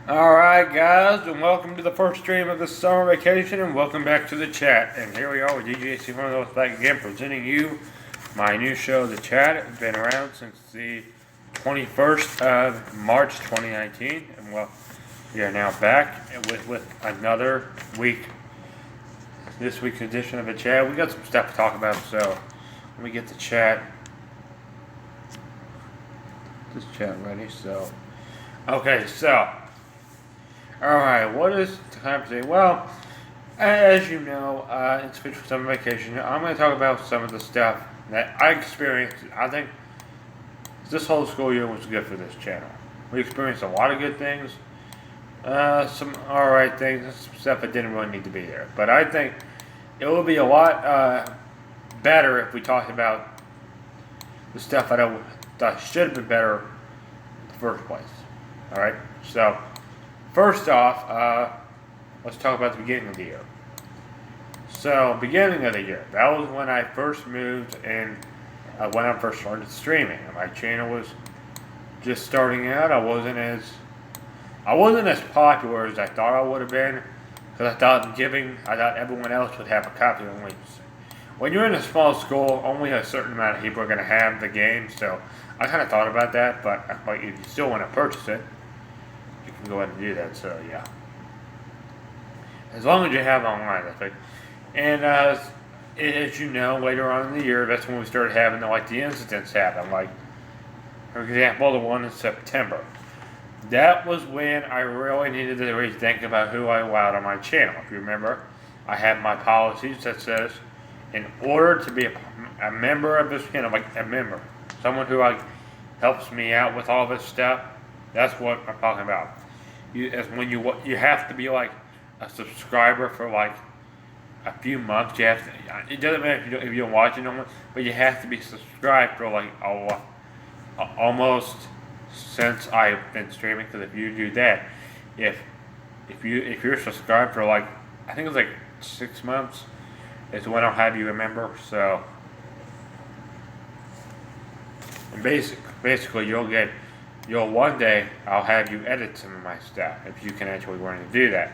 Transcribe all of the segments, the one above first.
Alright guys, and welcome to the first stream of the summer vacation, and welcome back to the chat. And here we are with DJC one of those back again, presenting you my new show, The Chat. It's been around since the 21st of March 2019, and well, we are now back with another week. This week's edition of The Chat. We got some stuff to talk about, so let me get the chat. This chat ready, so. Okay, so. Alright, what is time today? Well, as you know, it's been summer vacation. I'm going to talk about some of the stuff that I experienced. I think this whole school year was good for this channel. We experienced a lot of good things, some alright things, and some stuff that didn't really need to be there. But I think it would be a lot better if we talked about the stuff that I thought should have been better in the first place. Alright, so. First off, let's talk about the beginning of the year. So, beginning of the year, that was when I first moved and when I first started streaming. My channel was just starting out. I wasn't as popular as I thought I would have been, because I thought everyone else would have a copy. When you're in a small school, only a certain amount of people are going to have the game. So, I kind of thought about that, but if you still want to purchase it, go ahead and do that. So yeah, as long as you have online, I think. And as you know, later on in the year, that's when we started having the incidents happen. Like, for example, the one in September. That was when I really needed to rethink about who I allowed on my channel. If you remember, I have my policies that says, in order to be a member of this channel, like a member, someone who helps me out with all this stuff. That's what I'm talking about. You have to be like a subscriber for like a few months. You have to. It doesn't matter if you don't watch it no more, but you have to be subscribed for like almost since I've been streaming. Because if you do that, if you're subscribed for like, I think it's like 6 months, is when I'll have you a member. So, and basically you'll one day I'll have you edit some of my stuff if you can actually learn to do that.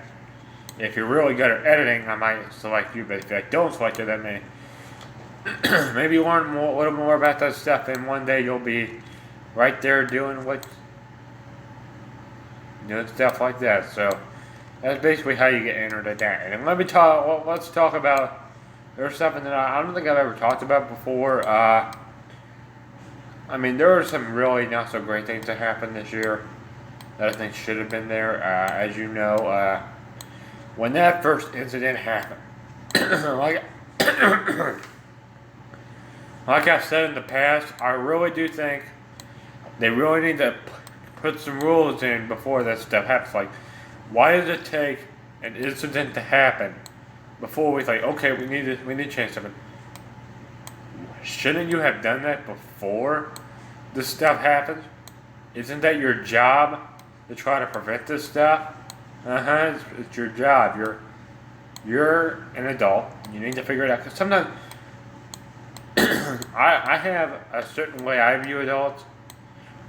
If you're really good at editing, I might select you, but if I don't select you, then maybe you learn a little more about that stuff, and one day you'll be right there doing stuff like that. So that's basically how you get entered at that. And let's talk about. There's something that I don't think I've ever talked about before. There are some really not so great things that happened this year that I think should have been there. As you know, when that first incident happened, like I've said in the past, I really do think they really need to put some rules in before that stuff happens. Like, why does it take an incident to happen before we think, okay, we need to change something? Shouldn't you have done that before this stuff happens? Isn't that your job to try to prevent this stuff? It's your job. You're an adult. You need to figure it out. Because sometimes I have a certain way I view adults.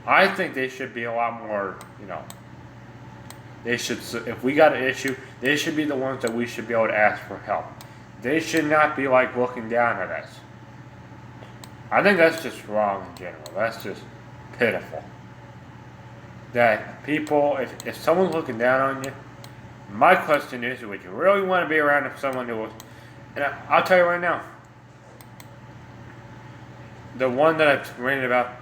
I think they should be a lot more, they should, if we got an issue, they should be the ones that we should be able to ask for help. They should not be looking down at us. I think that's just wrong in general. That's just pitiful. That people, if someone's looking down on you, my question is, would you really want to be around someone who was, and I'll tell you right now, the one that I've read about,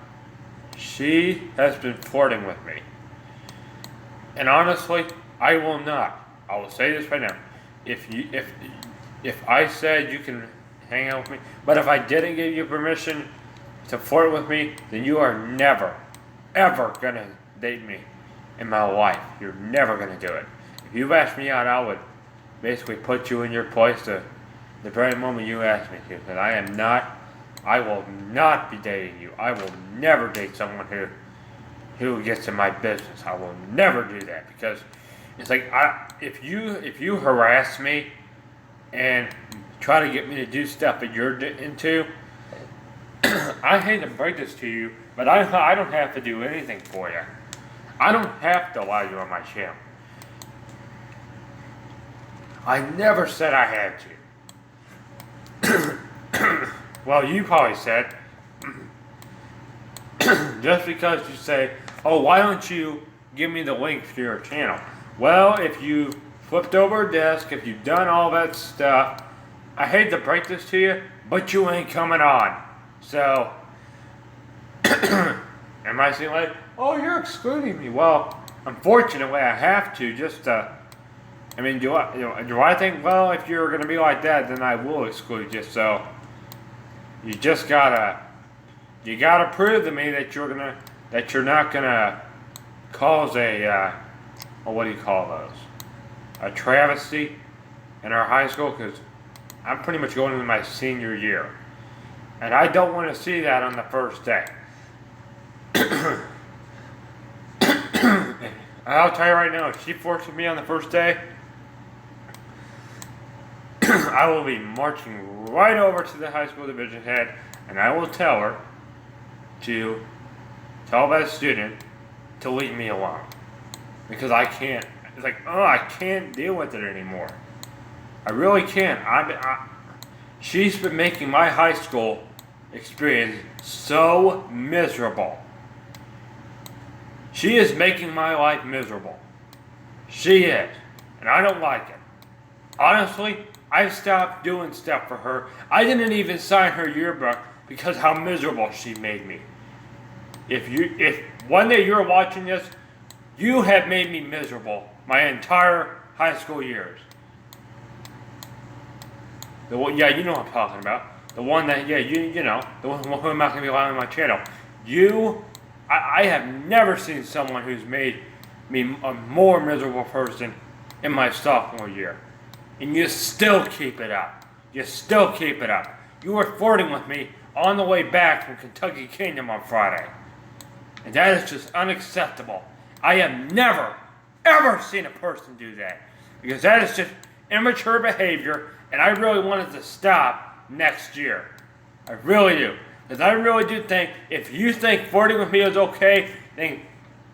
she has been flirting with me. And honestly, I will not. I will say this right now. If I said you can hang out with me, but if I didn't give you permission to flirt with me, then you are never, ever gonna date me in my life. You're never gonna do it. If you've asked me out, I would basically put you in your place the very moment you ask me to. And I will not be dating you. I will never date someone who gets in my business. I will never do that, because it's like, if you harass me and try to get me to do stuff that you're into, I hate to break this to you, but I don't have to do anything for you. I don't have to allow you on my channel. I never said I had to. Well, you probably said, just because you say, oh, why don't you give me the link to your channel? Well, if you flipped over a desk, if you've done all that stuff, I hate to break this to you, but you ain't coming on. So, am I saying like, oh, you're excluding me? Well, unfortunately, I have to just I mean, do I think, well, if you're going to be like that, then I will exclude you. So, you gotta prove to me that you're not gonna cause a, well, what do you call those? A travesty in our high school, because I'm pretty much going into my senior year. And I don't want to see that on the first day. I'll tell you right now, if she forces me on the first day, I will be marching right over to the high school division head, and I will tell her to tell that student to leave me alone. Because I can't, it's like, oh, I can't deal with it anymore. I really can't. She's been making my high school experience so miserable. She is making my life miserable. She is. And I don't like it. Honestly, I've stopped doing stuff for her. I didn't even sign her yearbook because how miserable she made me. If one day you're watching this, you have made me miserable my entire high school years. Yeah, you know what I'm talking about. The one that, yeah, you know, the one who I'm not going to be allowed on my channel. I have never seen someone who's made me a more miserable person in my sophomore year. And you still keep it up. You still keep it up. You were flirting with me on the way back from Kentucky Kingdom on Friday. And that is just unacceptable. I have never, ever seen a person do that. Because that is just immature behavior, and I really want it to stop next year. I really do. Because I really do think, if you think flirting with me is okay, then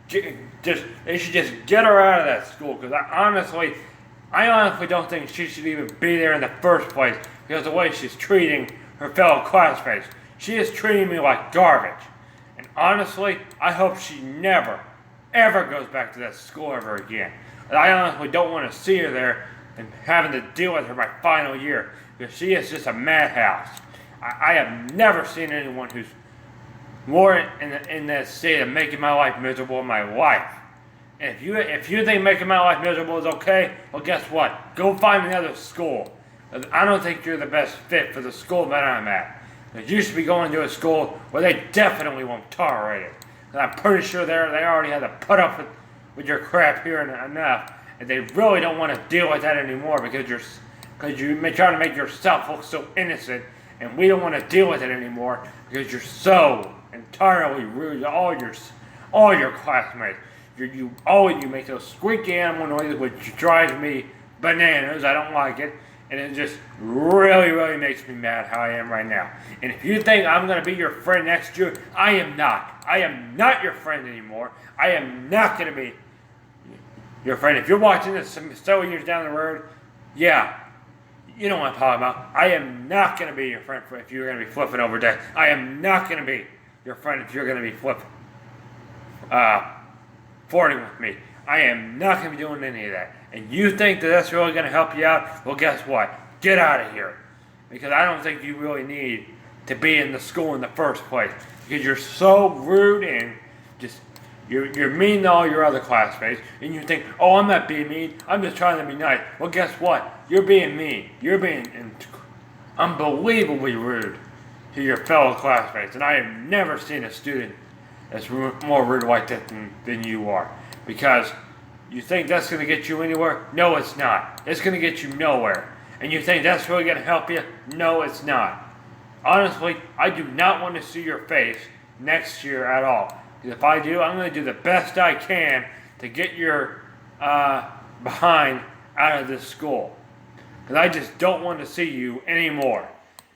they should just get her out of that school. Because I honestly don't think she should even be there in the first place, because of the way she's treating her fellow classmates. She is treating me like garbage. And honestly, I hope she never, ever goes back to that school ever again. And I honestly don't want to see her there and having to deal with her my final year, because she is just a madhouse. I have never seen anyone who's more in that state of making my life miserable in my life. And if you think making my life miserable is okay, well, guess what? Go find another school. I don't think you're the best fit for the school that I'm at. You should be going to a school where they definitely won't tolerate it. And I'm pretty sure they already had to put up with your crap here enough, and they really don't want to deal with that anymore because you're trying to make yourself look so innocent, and we don't want to deal with it anymore because you're so entirely rude to all your classmates. You make those squeaky animal noises, which drives me bananas. I don't like it. And it just really, really makes me mad how I am right now. And if you think I'm going to be your friend next year, I am not. I am not your friend anymore. I am not going to be your friend. If you're watching this several years down the road, yeah, you know what I'm talking about. I am not going to be your friend if you're going to be flipping over deck. I am not going to be your friend if you're going to be flirting with me. I am not going to be doing any of that. And you think that that's really going to help you out? Well, guess what? Get out of here. Because I don't think you really need to be in the school in the first place. Because you're so rude and just, you're mean to all your other classmates. And you think, oh, I'm not being mean. I'm just trying to be nice. Well, guess what? You're being mean. You're being unbelievably rude to your fellow classmates. And I have never seen a student that's more rude like that than you are. Because you think that's going to get you anywhere? No, it's not. It's going to get you nowhere. And you think that's really going to help you? No, it's not. Honestly, I do not want to see your face next year at all. Because if I do, I'm going to do the best I can to get your behind out of this school. Because I just don't want to see you anymore.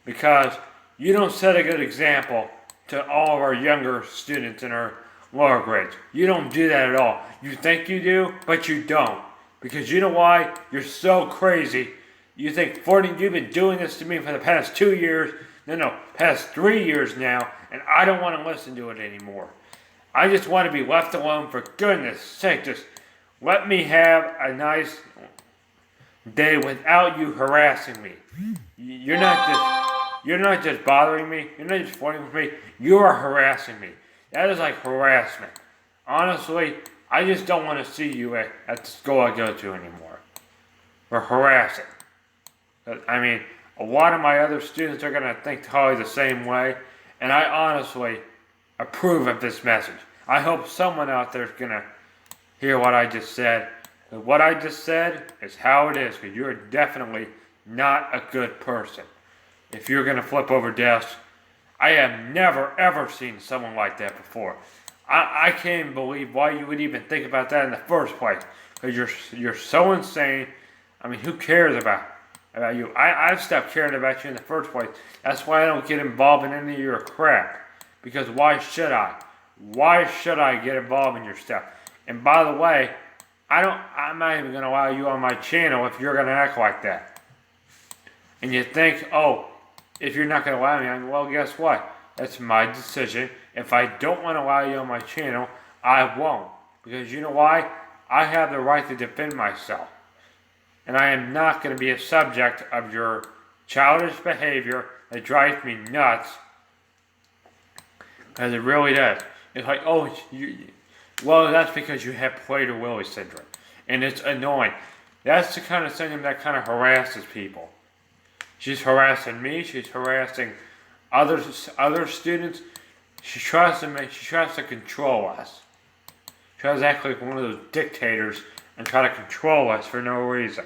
Because you don't set a good example to all of our younger students in our lower grades. You don't do that at all. You think you do, but you don't. Because you know why? You're so crazy. You think, Forty, you've been doing this to me for the past 2 years. No, past 3 years now, and I don't want to listen to it anymore. I just want to be left alone, for goodness sake. Just let me have a nice day without you harassing me. You're not just bothering me. You're not just flirting with me. You are harassing me. That is like harassment. Honestly, I just don't want to see you at the school I go to anymore. For harassing. I mean, a lot of my other students are going to think totally the same way. And I honestly approve of this message. I hope someone out there is going to hear what I just said. But what I just said is how it is. Because you're definitely not a good person. If you're going to flip over desks, I have never ever seen someone like that before. I can't even believe why you would even think about that in the first place. Because you're so insane. I mean, who cares about you? I've stopped caring about you in the first place. That's why I don't get involved in any of your crap. Because why should I? Why should I get involved in your stuff? And by the way, I'm not even going to allow you on my channel if you're going to act like that. And you think, oh, if you're not going to allow me, well, guess what? That's my decision. If I don't want to allow you on my channel, I won't. Because you know why? I have the right to defend myself. And I am not going to be a subject of your childish behavior that drives me nuts. Because it really does. It's like, oh, well, that's because you have Prader-Willi syndrome. And it's annoying. That's the kind of syndrome that kind of harasses people. She's harassing me. She's harassing other students. She tries to control us. She tries to act like one of those dictators and try to control us for no reason.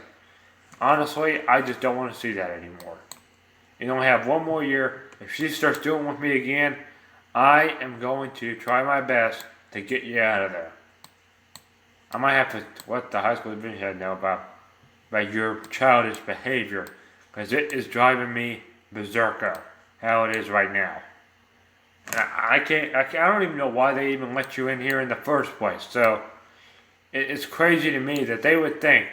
Honestly, I just don't want to see that anymore. You only have one more year. If she starts doing it with me again, I am going to try my best to get you out of there. I might have to let the high school division head know about your childish behavior, because it is driving me berserker how it is right now. And I don't even know why they even let you in here in the first place. So it's crazy to me that they would think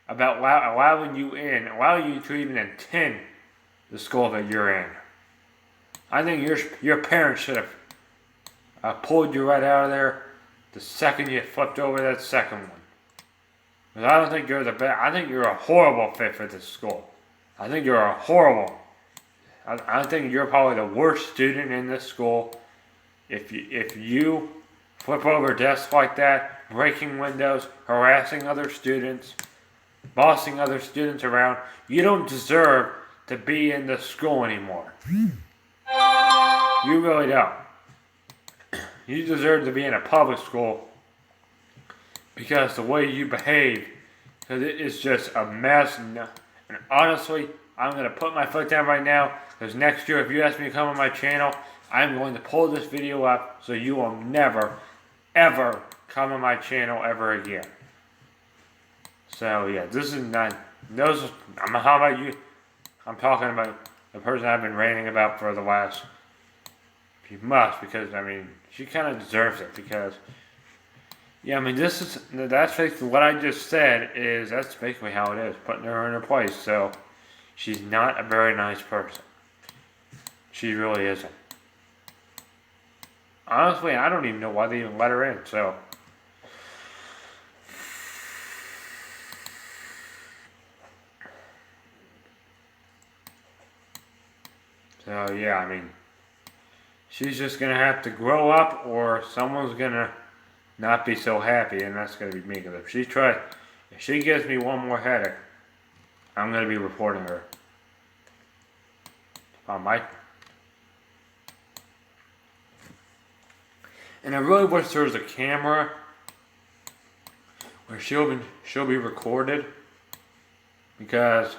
about allowing you in, allowing you to even attend the school that you're in. I think your parents should have pulled you right out of there the second you flipped over that second one. Because I don't think you're the best. I think you're a horrible fit for this school. I think you're a horrible. I think you're probably the worst student in this school. If you flip over desks like that, breaking windows, harassing other students, bossing other students around, you don't deserve to be in this school anymore. You really don't. You deserve to be in a public school because the way you behave, because it is just a mess. And honestly, I'm going to put my foot down right now, because next year if you ask me to come on my channel, I'm going to pull this video up so you will never, ever come on my channel ever again. So yeah, this is not, how about you? I'm talking about the person I've been ranting about for the last few months, because I mean, she kind of deserves it, because yeah, I mean, that's basically what I just said. That's basically how it is, putting her in her place. So she's not a very nice person. She really isn't. Honestly, I don't even know why they even let her in. So yeah, I mean, she's just gonna have to grow up, or someone's gonna not be so happy, and that's gonna be me. Because if she gives me one more headache, I'm gonna be reporting her on my. And I really wish there was a camera where she'll be recorded, because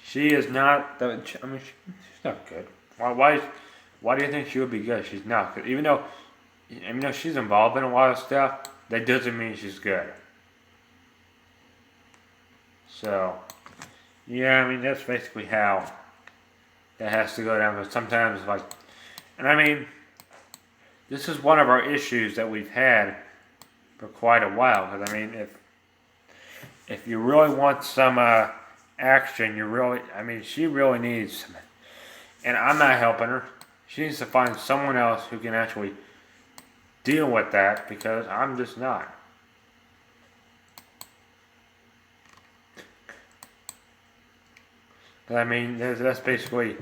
she is not. I mean, she's not good. Why do you think she would be good? She's not good. Even though she's involved in a lot of stuff, that doesn't mean she's good. So, yeah, I mean, that's basically how that has to go down. But sometimes, and I mean, this is one of our issues that we've had for quite a while. Because I mean, if you really want some action, she really needs some, and I'm not helping her. She needs to find someone else who can actually deal with that, because I'm just not. But I mean, that's basically,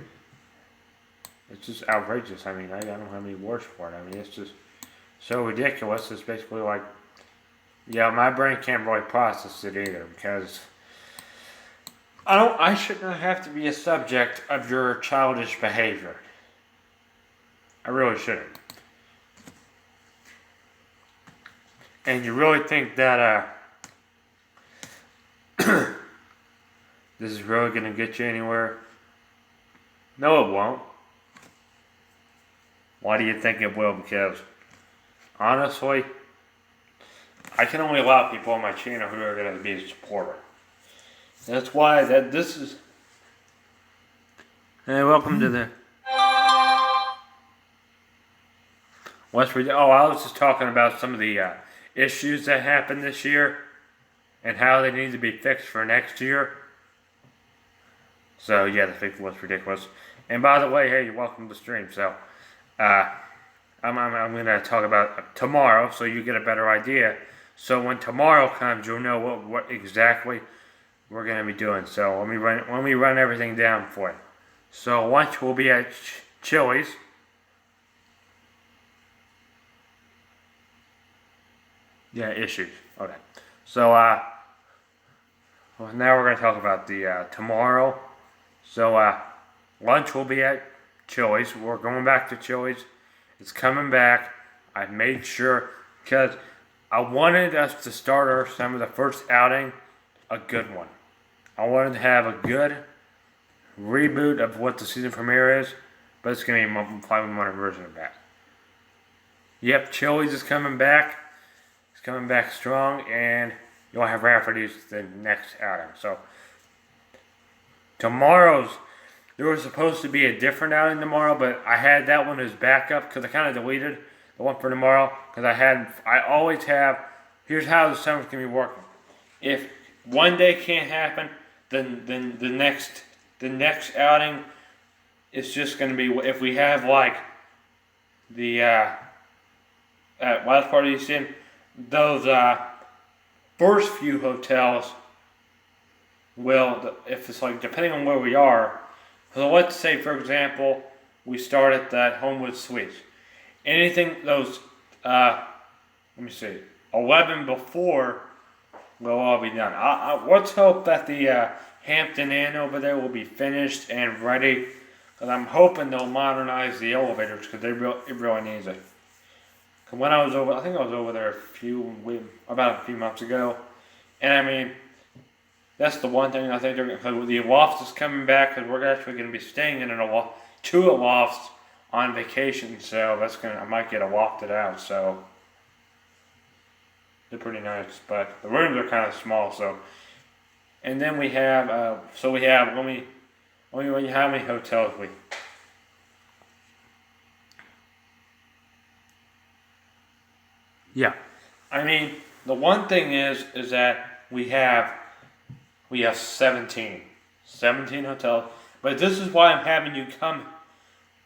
it's just outrageous. I mean, I don't have any words for it. I mean, it's just so ridiculous. It's basically like, yeah, my brain can't really process it either, because I should not have to be a subject of your childish behavior. I really shouldn't. And you really think that this is really going to get you anywhere? No, it won't. Why do you think it will? Because, honestly, I can only allow people on my channel who are going to be a supporter. That's why this is... Hey, welcome to the... I was just talking about some of the issues that happened this year and how they need to be fixed for next year. So yeah, the fix was ridiculous. And by the way, hey, you're welcome to the stream. So I'm going to talk about tomorrow, so you get a better idea. So when tomorrow comes, you'll know what exactly we're going to be doing. So let me run everything down for you. So lunch will be at Chili's. Yeah, issues. Okay. So well, now we're going to talk about the tomorrow. So lunch will be at Chili's. We're going back to Chili's. It's coming back. I made sure, because I wanted us to start our some of the first outing a good one. I wanted to have a good reboot of what the season premiere is, but it's going to be a 5-1 version of that. Yep, Chili's is coming back. It's coming back strong, and you'll have Rafferty's the next outing. So tomorrow's, there was supposed to be a different outing tomorrow, but I had that one as backup because I kind of deleted the one for tomorrow because I always have. Here's how the summer's gonna be working. If one day can't happen, then the next outing is just gonna be, if we have like the last part of the season, those first few hotels will, if it's like, depending on where we are, so let's say, for example, we start at that Homewood Suites. Anything, those, let me see, 11 before will all be done. Let's hope that the Hampton Inn over there will be finished and ready, because I'm hoping they'll modernize the elevators, because it really needs it. When I was over, I think I was over there about a few months ago, and I mean, that's the one thing I think the loft is coming back, because we're actually going to be staying in two lofts on vacation, so I might get a lofted out, so they're pretty nice, but the rooms are kind of small, so, and then we have, how many hotels we. Yeah, I mean, the one thing is that we have 17 hotels, but this is why I'm having you come.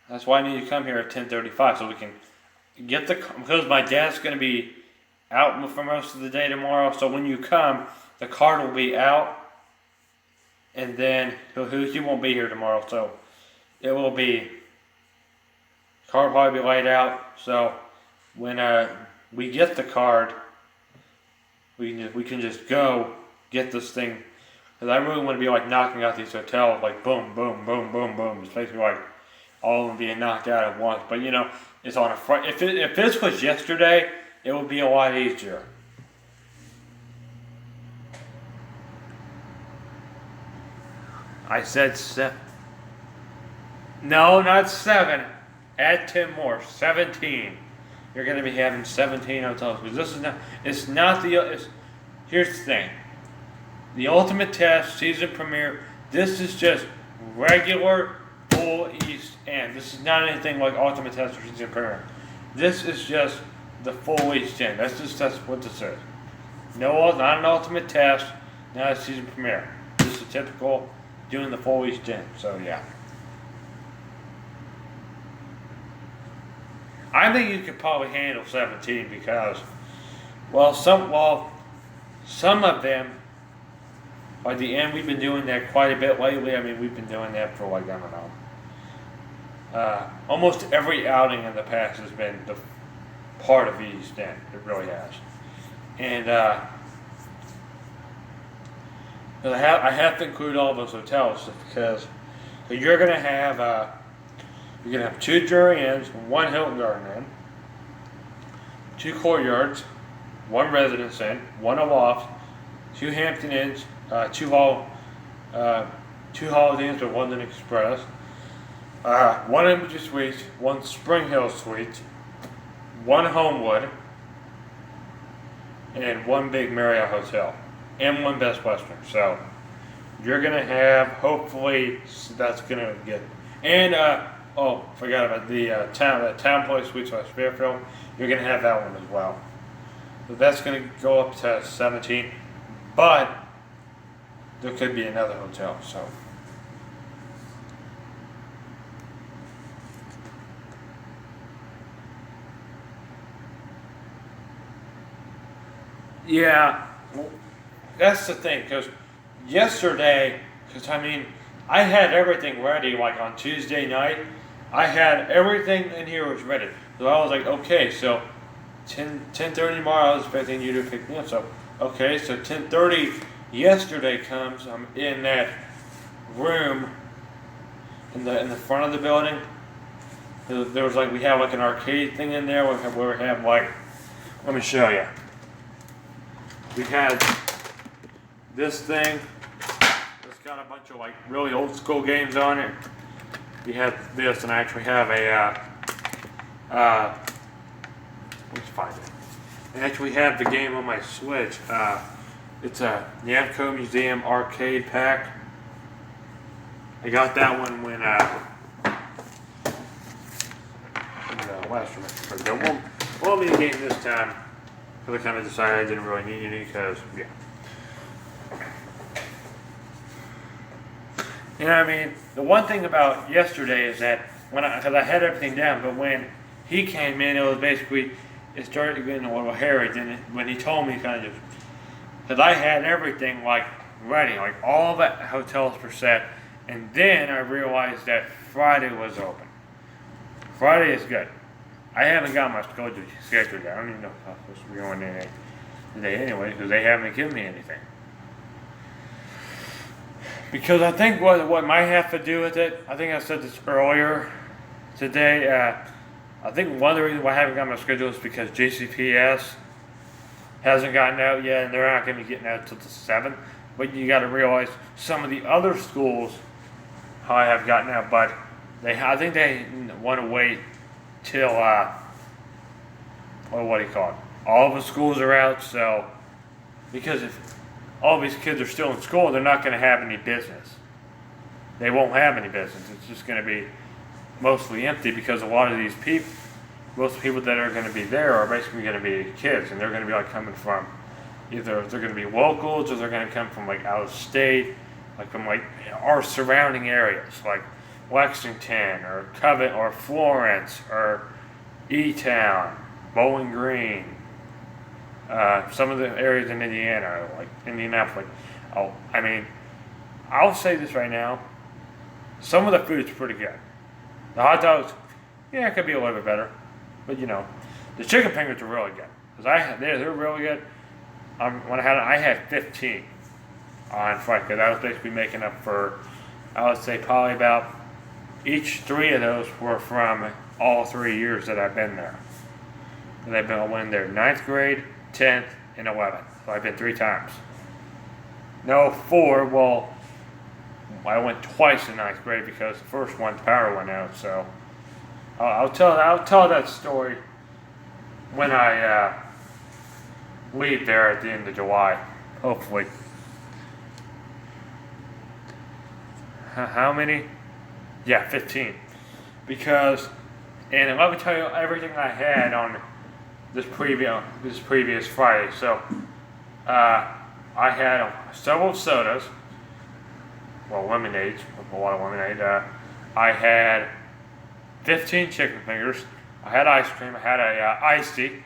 That's why I need you to come here at 10:35 so we can get because my dad's going to be out for most of the day tomorrow. So when you come, the card will be out, and then he won't be here tomorrow. So it will be card will probably be laid out. So when we get the card, we can just go get this thing. Because I really want to be like knocking out these hotels, like boom, boom, boom, boom, boom. It's basically like all of them being knocked out at once. But you know, it's on a Friday. If this was yesterday, it would be a lot easier. I said no, not 7. Add 10 more. 17. You're going to be having 17 hotels. Because this is not. It's not the. Here's the thing. The Ultimate Test season premiere. This is just regular full East End. This is not anything like Ultimate Test or season premiere. This is just the full week's in. That's what this is. No, not an ultimate test, not a season premiere. This is typical doing the full week's in. So yeah. I think you could probably handle 17 because, some of them, by the end, we've been doing that quite a bit lately. I mean, we've been doing that for like, I don't know. Almost every outing in the past has been the part of East End. It really has. And I have to include all those hotels because you're gonna have 2 Drury Inns, 1 Hilton Garden Inn, 2 Courtyards, 1 Residence Inn, 1 Aloft, 2 Hampton Inns, 2 Holiday Inns with London Express, 1 Embassy Suites, 1 Spring Hill Suites, 1 Homewood, and 1 big Marriott hotel, and 1 Best Western. So you're gonna have, hopefully, that's gonna get. And forgot about the Town Place Suites West Fairfield. You're gonna have that one as well. So that's gonna go up to 17, but there could be another hotel. So. Yeah, well, that's the thing, because yesterday, I had everything ready, like on Tuesday night, I had everything in here was ready. So I was like, okay, so 10:30 tomorrow, I was expecting you to pick me up. So, okay, so 10:30 yesterday comes, I'm in that room in the front of the building. There was we have like an arcade thing in there where we have let me show you. We had this thing. It's got a bunch of really old school games on it. We have this, and I actually have let's find it. I actually have the game on my Switch. It's a Namco Museum arcade pack. I got that one when last semester. It won't be a game this time. Because I kind of decided I didn't really need any because, yeah. You know what I mean? The one thing about yesterday is that because I had everything down, but when he came in, it was basically, it started getting a little hairy. Then when he told me kind of, because I had everything ready, all the hotels were set, and then I realized that Friday was open. Friday is good. I haven't got my schedule yet. I don't even know if I'm supposed to be on there today anyway, because they haven't given me anything. Because I think what might have to do with it, I think I said this earlier today, I think one of the reasons why I haven't got my schedule is because JCPS hasn't gotten out yet, and they're not going to be getting out until the 7th. But you got to realize some of the other schools have gotten out, but I think they want to wait till what do you call it? All the schools are out, so because if all these kids are still in school, they're not going to have any business. They won't have any business. It's just going to be mostly empty because a lot of these people, most people that are going to be there are basically going to be kids, and they're going to be coming from either they're going to be locals or they're going to come from out of state, from our surrounding areas, like Lexington or Covent or Florence or E-Town, Bowling Green, some of the areas in Indiana, like Indianapolis. I'll say this right now. Some of the food's pretty good. The hot dogs, yeah, it could be a little bit better, but the chicken fingers are really good. They're really good. When I had 15 on Friday, because I was basically making up for, I would say probably about each 3 of those were from all 3 years that I've been there. And I've been in there 9th grade, 10th, and 11th. So I've been 3 times. No, 4. Well, I went twice in 9th grade because the first one, power went out. So I'll tell that story when I leave there at the end of July, hopefully. How many? Yeah, 15. Because, and let me tell you everything I had on this previous Friday. So I had several sodas, well, lemonades, a lot of lemonade. I had 15 chicken fingers. I had ice cream. I had a iced tea.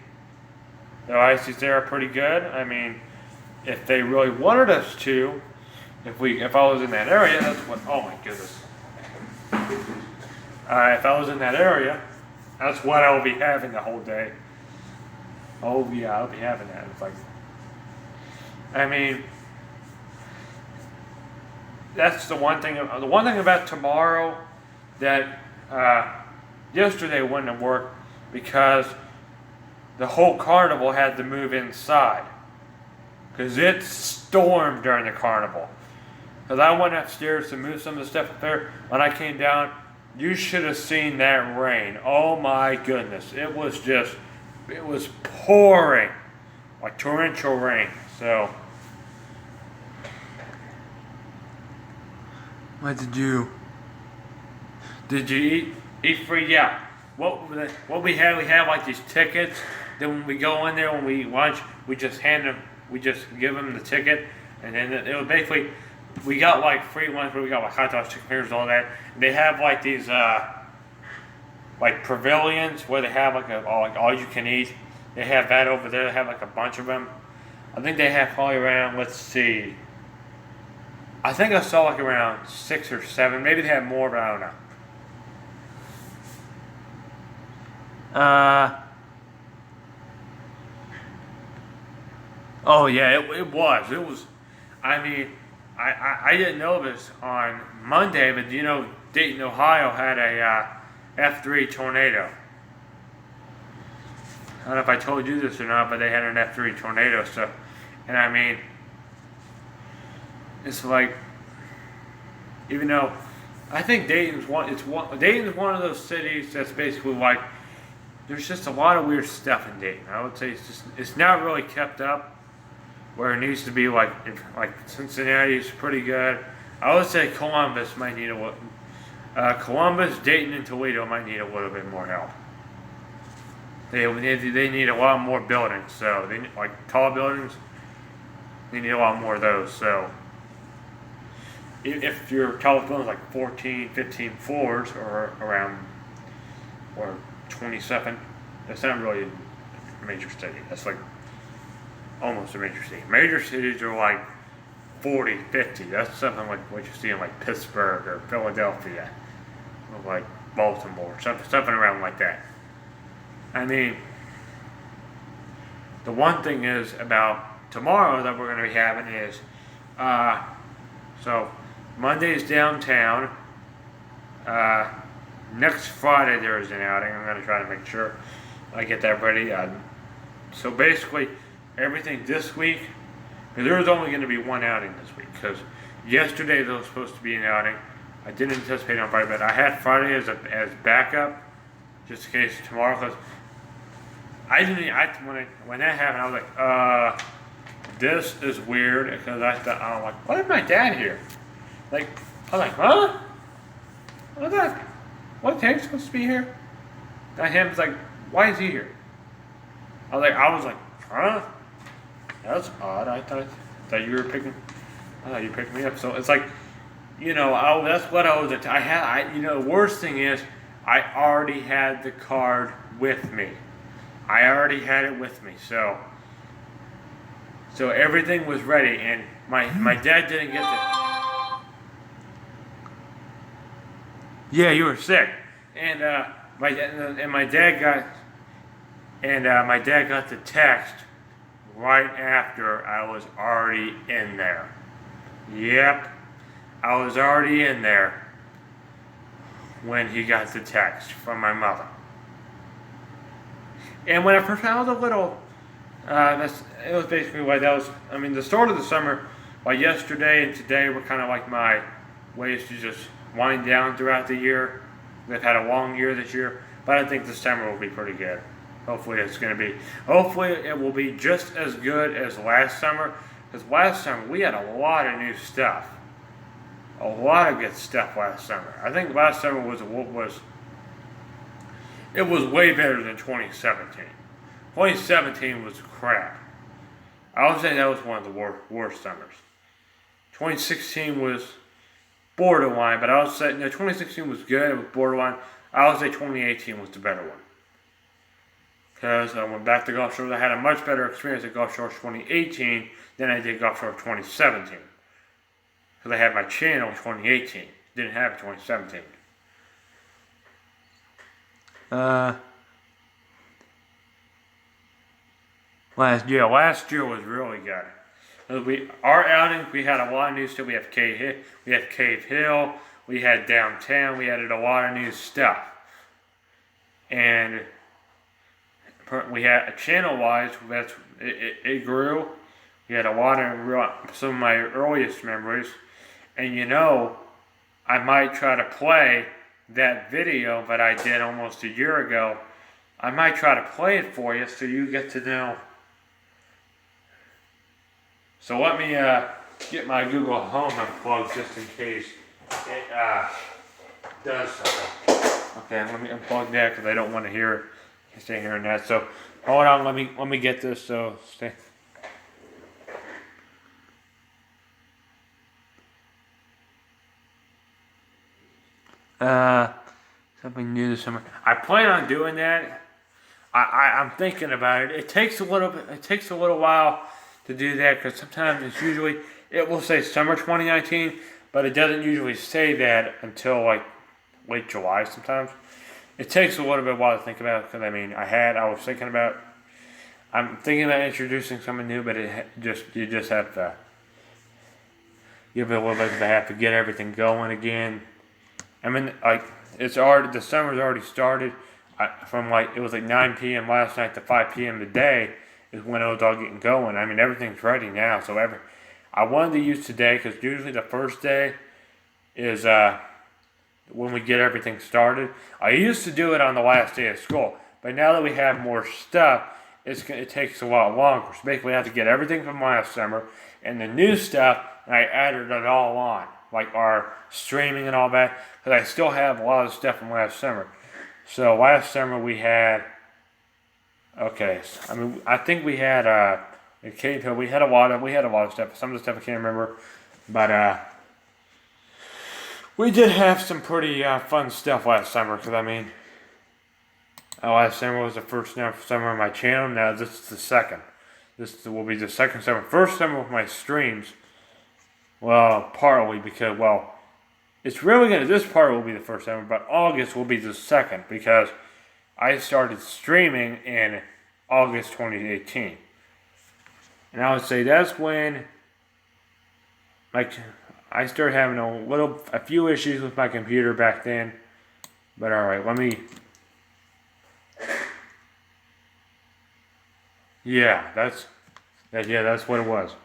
The iced teas there are pretty good. I mean, if they really wanted us to, if I was in that area, that's what. Oh my goodness. If I was in that area, that's what I would be having the whole day. Oh yeah, I'll be having that. It's like, I mean, that's the one thing. The one thing about tomorrow that yesterday wouldn't have worked because the whole carnival had to move inside because it stormed during the carnival. Because I went upstairs to move some of the stuff up there. When I came down, you should have seen that rain. Oh my goodness. It was pouring like torrential rain. So, what did you eat free? Yeah. What we have like these tickets. Then when we go in there, when we lunch, we just give them the ticket, and then it was basically, we got like free lunch, but we got like hot dogs, chicken fingers, all that. And they have like these like pavilions where they have like all you can eat. They have that over there. They have like a bunch of them. I think they have probably around, let's see, I think I saw like around 6 or 7. Maybe they have more, but I don't know. Oh yeah, it was. I mean, I didn't know this on Monday, but you know, Dayton, Ohio had a F3 tornado. I don't know if I told you this or not, but they had an F3 tornado. So, and I mean, it's like, even though I think Dayton's one of those cities that's basically like, there's just a lot of weird stuff in Dayton. I would say it's not really kept up where it needs to be. Like Cincinnati's pretty good. I would say Columbus might need Columbus, Dayton, and Toledo might need a little bit more help. They need a lot more buildings. So they need, like tall buildings. They need a lot more of those. So if your tallest building is like 14, 15 floors or around, or 27, that's not really a major city. That's like almost a major city. Major cities are like 40, 50. That's something like what you see in like Pittsburgh or Philadelphia, or like Baltimore, something around like that. I mean, the one thing is about tomorrow that we're going to be having is, so Monday's downtown. Next Friday there is an outing. I'm going to try to make sure I get that ready. So basically, everything this week, because there was only going to be one outing this week, because yesterday there was supposed to be an outing. I didn't anticipate on Friday, but I had Friday as backup, just in case tomorrow, because when that happened, I was like, this is weird, because I'm like, why is my dad here? Like, I was like, huh? What Tank's supposed to be here? And him's like, why is he here? I was like, huh? That's odd. I thought you were picking. I thought you picked me up. So it's like, you know, that's what I was. The worst thing is, I already had the card with me. I already had it with me. So everything was ready, and my dad didn't get the. Yeah, you were sick, and my dad got the text right after I was already in there. Yep, I was already in there when he got the text from my mother. And when I first found, I was a little. It was basically like that was. I mean, the start of the summer, like yesterday and today, were kind of like my ways to just wind down throughout the year. They've had a long year this year, but I think this summer will be pretty good. Hopefully it will be just as good as last summer, because last summer we had a lot of new stuff. A lot of good stuff last summer. I think last summer was way better than 2017. 2017 was crap. I would say that was one of the worst summers. 2016 was borderline, but I would say, no, 2016 was good, it was borderline. I would say 2018 was the better one. Because I went back to Gulf Shores, I had a much better experience at Gulf Shores 2018 than I did Gulf Shores 2017. Because I had my channel in 2018, didn't have it 2017. Last year was really good. Our outing, we had a lot of new stuff. We had Cave Hill, we had downtown, we had a lot of new stuff. And we had, channel-wise, it grew. We had a lot of, some of my earliest memories. And you know, I might try to play that video that I did almost a year ago. I might try to play it for you so you get to know. So let me get my Google Home unplugged just in case it does something. Okay, let me unplug that because I don't want to hear it. Stay hearing that. So hold on, let me get this. So stay. Something new this summer. I plan on doing that. I'm thinking about it. It takes a little while to do that because sometimes it will say summer 2019, but it doesn't usually say that until like late July sometimes. It takes a little bit while to think about it because I'm thinking about introducing something new, but you just have to give it a little bit because I have to get everything going again. I mean, like, the summer's already started. It was like 9 p.m. last night to 5 p.m. today is when it was all getting going. I mean, everything's ready now. So I wanted to use today because usually the first day is when we get everything started. I used to do it on the last day of school, but now that we have more stuff, it takes a lot longer. So basically, I have to get everything from last summer and the new stuff, and I added it all on, like our streaming and all that, because I still have a lot of stuff from last summer. So last summer we had, I think we had at Cave Hill we had a lot of stuff. Some of the stuff I can't remember, but we did have some pretty fun stuff last summer. Because last summer was the first summer on my channel. Now this is the second. This will be the second summer. First summer with my streams. Well, partly because, it's really this part will be the first summer, but August will be the second because I started streaming in August 2018. And I would say that's when, I started having a few issues with my computer back then. But alright, that's what it was.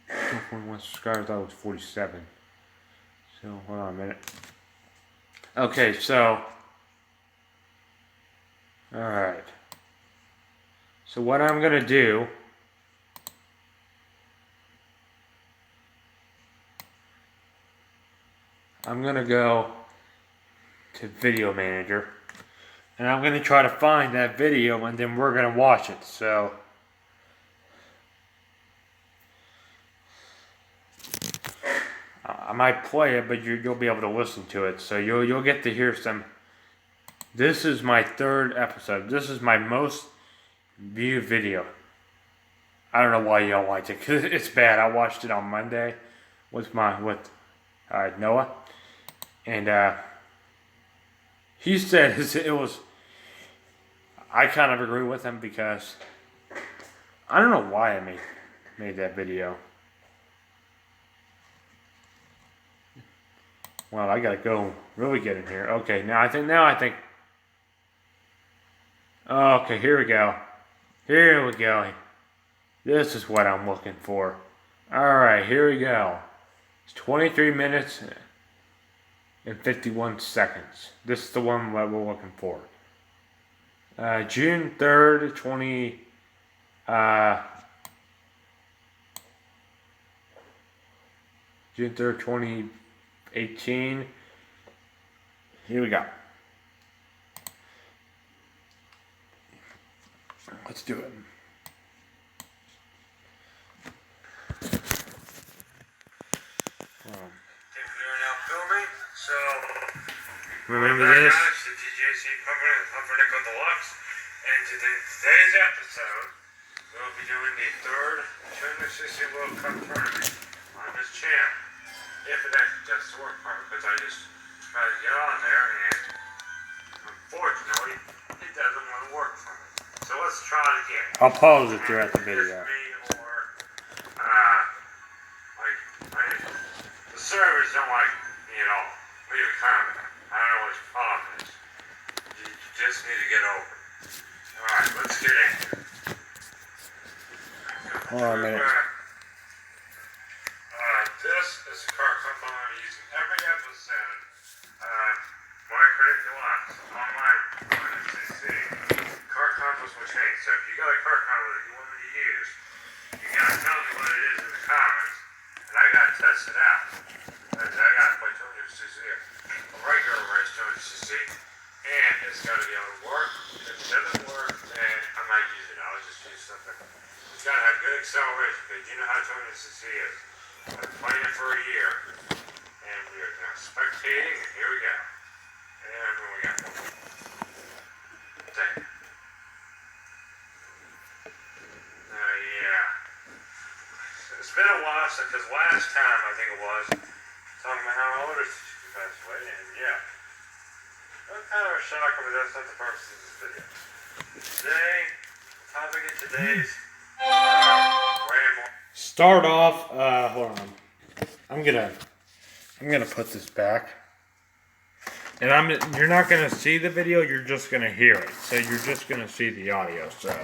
2.1 subscribers, I thought it was 47. So, hold on a minute. Okay, so. Alright. So, what I'm going to do. I'm going to go to Video Manager. And I'm going to try to find that video and then we're going to watch it. So. I might play it, but you'll be able to listen to it. So you'll get to hear some. This is my third episode. This is my most viewed video. I don't know why y'all liked it, because it's bad. I watched it on Monday with Noah. And he said it was. I kind of agree with him because I don't know why I made that video. Well, I gotta go really get in here. Okay, now I think. Okay, here we go. Here we go. This is what I'm looking for. Alright, here we go. It's 23 minutes and 51 seconds. This is the one that we're looking for. June 3rd, June 3rd, 2018. Here we go. Let's do it. We're now filming, so Remember this? The DJC Pumpernickel Deluxe, and today's episode, we'll be doing the third 260 World Cup tournament on this channel. If it actually does work for me, because I just tried to get on there, and unfortunately, it doesn't want to work for me. So let's try it again. I'll pause it throughout the video. The servers don't like me at all. Leave a comment. I don't know what your problem is. You just need to get over it. Alright, let's get in. Hold on a minute. This is a car company I'm using every episode. My curriculum online on SCC. Car compass will change. So if you got a car compass that you want me to use, you gotta tell me what it is in the comments. And I gotta test it out. I gotta play 200cc, a regular race 200cc, and it's gotta be able to work. If it doesn't work, then I might use it. I'll just use something. It's gotta have good acceleration, because you know how 200cc is. I've been playing it for a year, and we are now spectating, and here we go. And what we got? Dang. Yeah. It's been a while because last time, I think it was, talking about how my older sister passed away, and yeah. That's kind of a shocker, but that's not the purpose of this video. Today, the topic of today's ramble. Start off. Hold on. I'm gonna put this back, and you're not gonna see the video. You're just gonna hear it. So you're just gonna see the audio. So.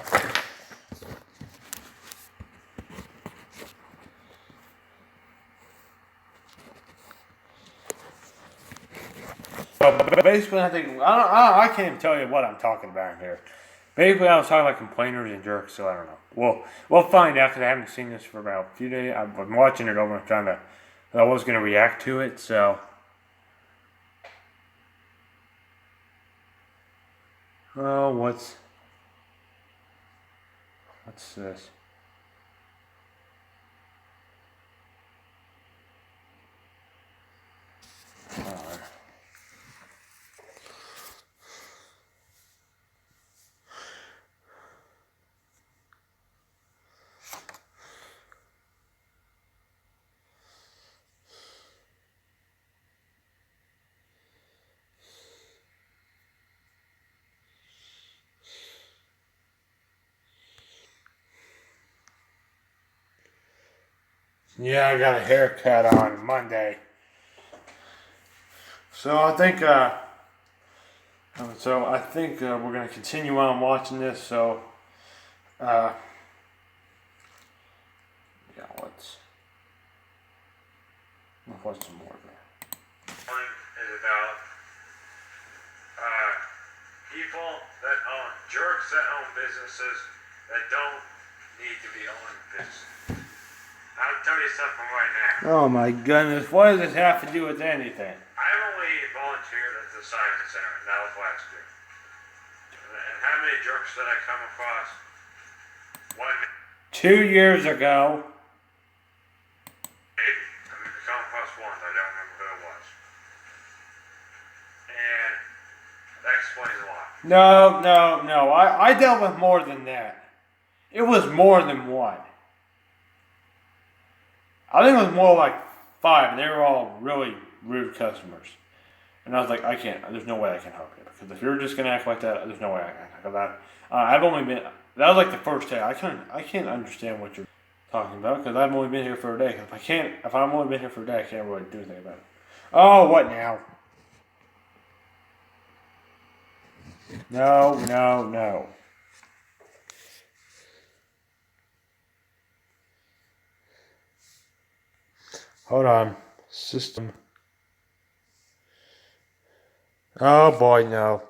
So basically, I think I can't even tell you what I'm talking about here. Basically, I was talking about complainers and jerks, so I don't know. We'll find out because I haven't seen this for about a few days. I've been watching it over and trying to. I was gonna react to it, so. Oh, what's this? Hold on. Yeah, I got a haircut on Monday. So I think we're gonna continue on watching this. So yeah, we'll watch some more. One is about people that own jerks that own businesses that don't need to be owning business. I'll tell you something right now. Oh my goodness, what does this have to do with anything? I've only volunteered at the Science Center, and that was last year. And how many jerks did I come across? 2 years ago. Maybe. I come across one, I don't remember who it was. And that explains a lot. No. I dealt with more than that. It was more than one. I think it was more like 5, and they were all really rude customers. And I was like, there's no way I can help you. Because if you're just going to act like that, there's no way I can help you. I've only been, that was like the first day. I can't understand what you're talking about, because I've only been here for a day. If I've only been here for a day, I can't really do anything about it. Oh, what now? No. Hold on. System. Oh boy, no.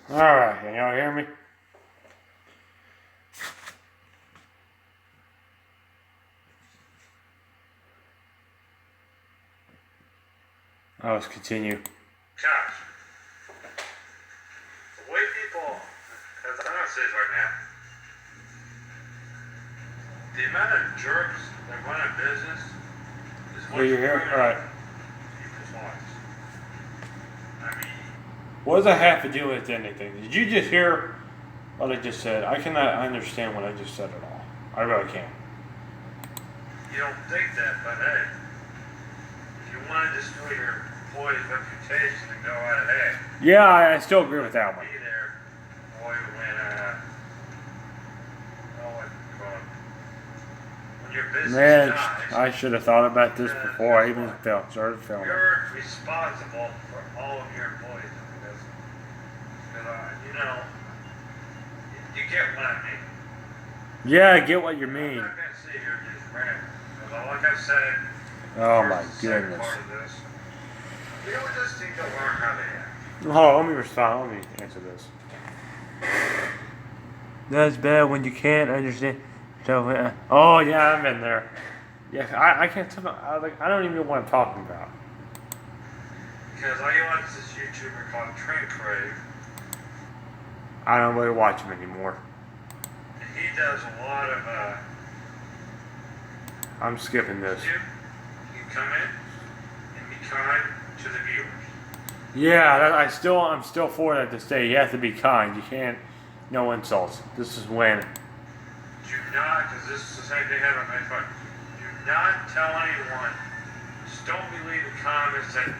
Alright, can y'all hear me? Let's continue. Gosh. The way people, because I'm gonna say this right now, the amount of jerks that run a business is Are you here? Alright. people's lives. I mean, What does that have to do with anything? Did you just hear what I just said? I cannot understand what I just said at all. I really can't. you don't think that, but hey, if you want to destroy your employee's reputation, then go right ahead. Yeah, I still agree with that one. Be there, boy, when what you call it, when your business Man, dies. I should have thought about this before I even started filming. You're responsible for all of your employees because you know, you get what I mean. Yeah, I get what you I'm mean. not gonna sit here and just rant because, like I said, Oh here's my the second goodness. part of this. People just need to learn how they act. Hold on, let me respond. Let me answer this. That's bad when you can't understand. So, oh yeah, I've been there. Yeah, I can't tell. I don't even know what I'm talking about. Because I watch this YouTuber called Train Crave, I don't really watch him anymore. and he does a lot of I'm skipping this. you come in and be kind to the viewers. Yeah, I'm still for that to stay. You have to be kind. You can't. No insults. This is when. Do not, because this is the same thing happened on my phone. Do not tell anyone. Just don't be leaving comments that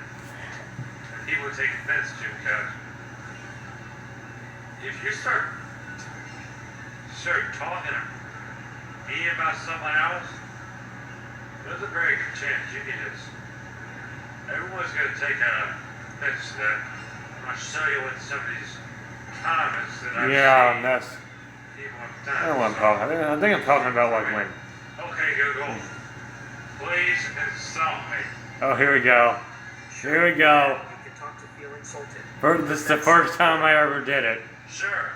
people take offense to, because if you start talking to me about someone else, there's a very good chance you can just. Everyone's going to take offense to that. I'm going to show you what some of these comments that I've Yeah, seen and that's. people have I done. don't know what I'm talking. I think I'm talking about like when. Okay, Google, please insult me. Oh, here we go. Here we go. You can talk to feel insulted. This is the first time I ever did it. Sure.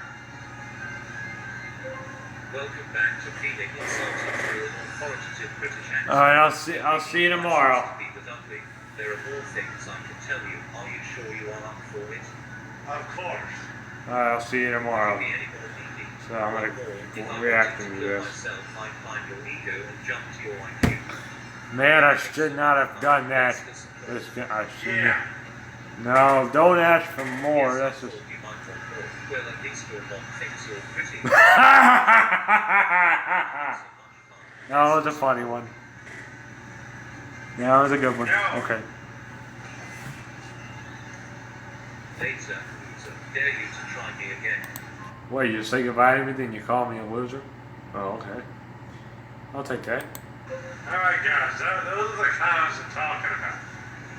Welcome back to feeling insulted through an authoritative British accent. All right, I'll see you tomorrow. There are more things I can tell you. Are you sure you are up for it? Of course. All right, I'll see you tomorrow. Be any more needy. So I'm Or gonna if I react wanted to kill this. myself, I'd climb your ego and jump to your IQ. Man, I should not have done that. I shouldn't. Yeah. No, don't ask for more. That's just. You might want more. Well, at least your mom thinks you're pretty. No, it was a funny one. Yeah, it was a good one. Okay. Later, loser. Dare you to try me again. Wait, you say goodbye to me, then you call me a loser? Oh, okay. I'll take that. Alright, guys, those are the comments I'm talking about.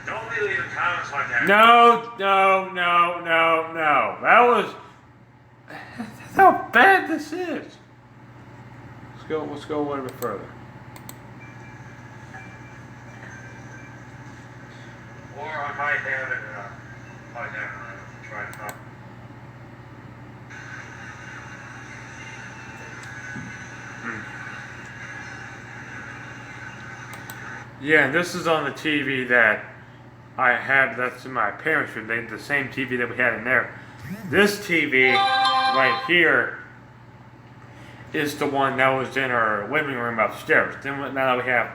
Don't be leaving comments like that. No. That was. That's how bad this is. Let's go a little bit further. Or I might have it, try to talk. Yeah, and this is on the TV that I had. That's in my parents' room. They had the same TV that we had in there. This TV right here is the one that was in our living room upstairs. Then now that we have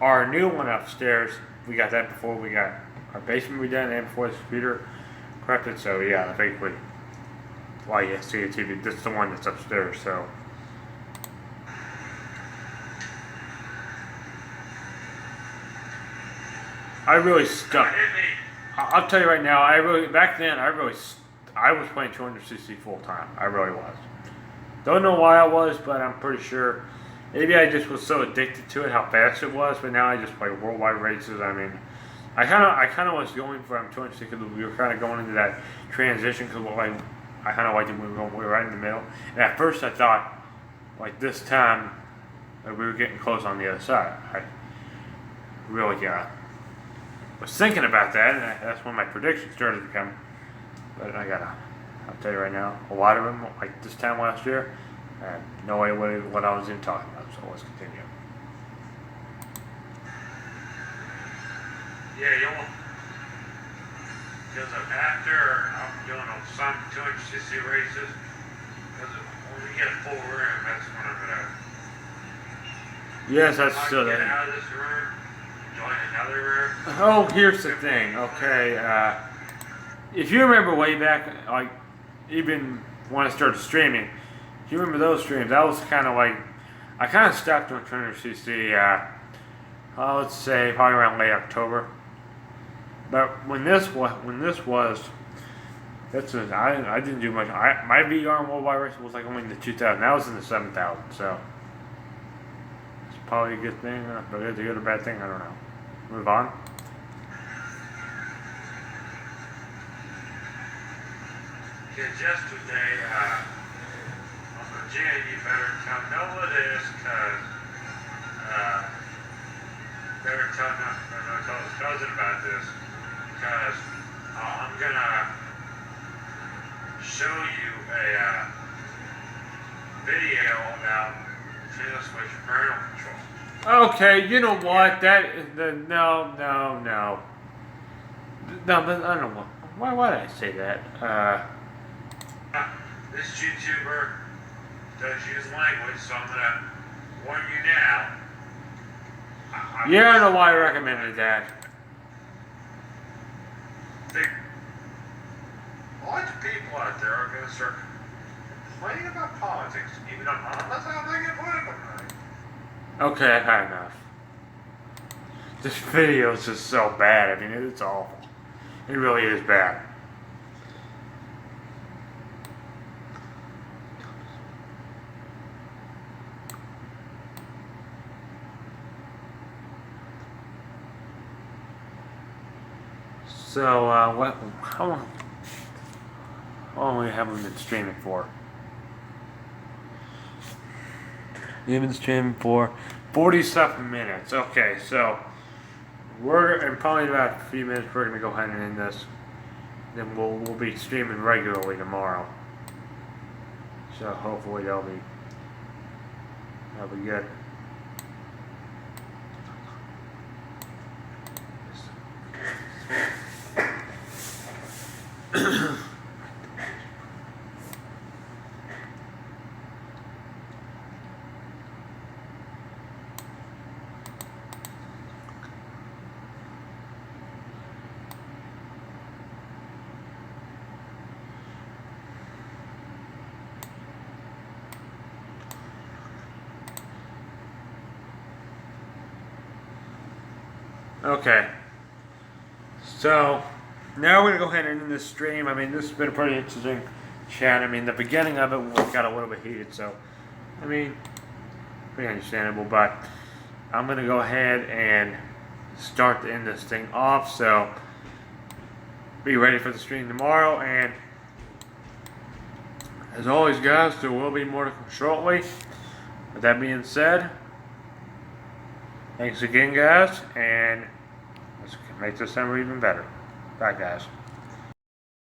our new one upstairs, we got that before we got our basement redone and before this computer corrected. So yeah, basically, why you see a TV. This is the one that's upstairs. So. I really stuck. I'll tell you right now. Back then I was playing 200cc full time. I really was. Don't know why I was, but I'm pretty sure. Maybe I just was so addicted to it, how fast it was. But now I just play worldwide races. I mean, I kind of was going from 200cc because we were kind of going into that transition because I kind of liked it when we were right in the middle. And at first I thought, like this time, we were getting close on the other side. I really was thinking about that, and that's when my predictions started to come. But I gotta I'll tell you right now, a lot of them, like this time last year, I had no idea what I was even talking about. So let's continue. Yeah, because after I'm doing some 260 races, because when we get a full room, that's when I'm gonna. Yes, that's I still get there. out of this room, join another room. Oh, here's the thing. Okay, if you remember way back, like even when I started streaming, if you remember those streams, that was kind of like I kind of stopped doing 200cc. Let's say probably around late October. But when this was, I didn't do much. My VR and worldwide race was like only in the 2000. That was in the 7000. So it's probably a good thing, but it's a good or bad thing. I don't know. Move on. Because yesterday, on the gym, you better tell Noah this, because better tell his cousin about this, because I'm gonna show you a video about Nintendo Switch parental control. Okay, you know what? No. No, but I don't know why did I say that? This YouTuber does use language, so I'm gonna warn you now. Yeah, I know why I recommended that. A lot of people out there are gonna start complaining about politics, even though unless I don't think it's political. Okay, I've had enough. This video is just so bad. I mean, it's awful. It really is bad. So, how long have we been streaming for? We've been streaming for 40-something minutes. Okay, so we're in probably about a few minutes. We're gonna go ahead and end this. Then we'll be streaming regularly tomorrow. So hopefully that'll be good. Okay, so now we're gonna go ahead and end this stream. I mean, this has been a pretty interesting chat. I mean, the beginning of it got a little bit heated, so I mean, pretty understandable. But I'm gonna go ahead and start to end this thing off. So be ready for the stream tomorrow. And as always, guys, there will be more to come shortly. With that being said, thanks again, guys, and let's make this summer even better. Bye, guys.